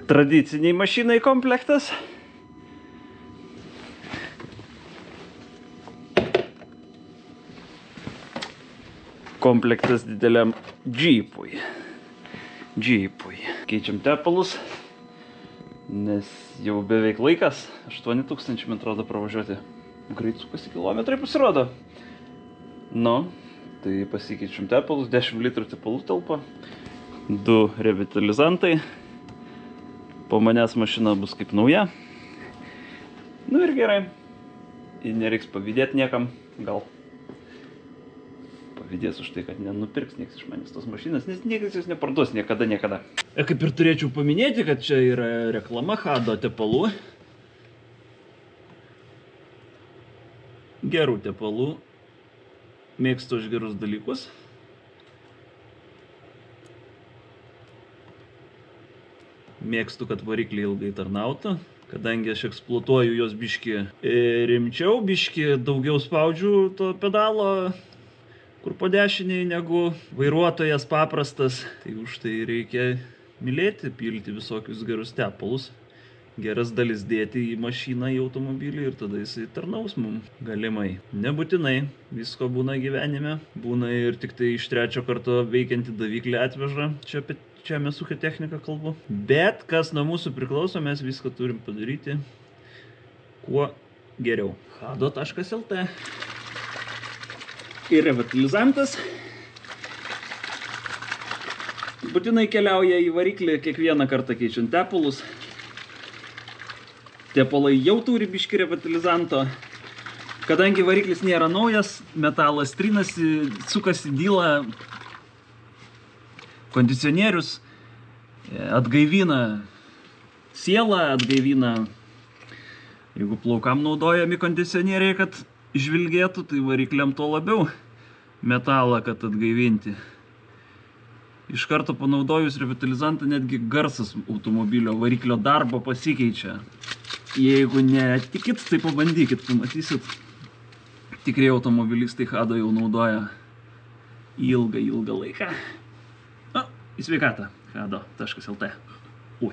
Tradiciniai mašinai komplektas. Komplektas dideliam džipui. Keičiam tepalus, nes jau beveik laikas. 8000, man atrodo, pravažiuoti. Greit sukasi kilometrai pasirodo. Nu, tai pasikeičiam tepalus, 10 litrų tepalų telpa, 2 revitalizantai. Po manęs mašina bus kaip nauja. Nu ir gerai. Ir nereiks pavydėti niekam, gal. Pavydės už tai, kad nenupirks nieks iš manęs tos mašinas, nes niekas jūs neparduos niekada. Kaip ir turėčiau paminėti, kad čia yra reklama Hado tepalų. Gerų tepalų. Mėgstu aš gerus dalykus. Mėgstu, kad varikliai ilgai tarnautų. Kadangi aš eksploatuoju jos biškį rimčiau, biškį daugiau spaudžiu to pedalo, kur po dešiniai negu vairuotojas paprastas. Tai už tai reikia mylėti, pilti visokius gerus tepalus. Geras dalis dėti į mašiną, į automobilį ir tada jisai tarnaus mums galimai. Nebūtinai, visko būna gyvenime. Būna ir tik tai iš 3 karto veikianti daviklį atveža. Čia apie žemės ūkio techniką kalbu. Bet kas nuo mūsų priklauso, mes viską turim padaryti kuo geriau. Hado.lt. Ir revitalizantas. Būtinai keliauja į variklį kiekvieną kartą keičiant tepalus. Tepalai jau turi biškį revitalizanto. Kadangi variklis nėra naujas, metalas trinasi, sukasi, dyla. Kondicionierius atgaivina sielą, atgaivina, jeigu plaukam naudojami kondicionieriai, kad žvilgėtų, tai varikliam to labiau metalą, kad atgaivinti. Iš karto panaudojus revitalizantą netgi garsas automobilio variklio darbo pasikeičia. Jeigu netikit, tai pabandykit, pamatysit. Tikrai automobilistai Hado jau naudoja ilgą laiką. Į sveikatą. Hado.lt. Ui.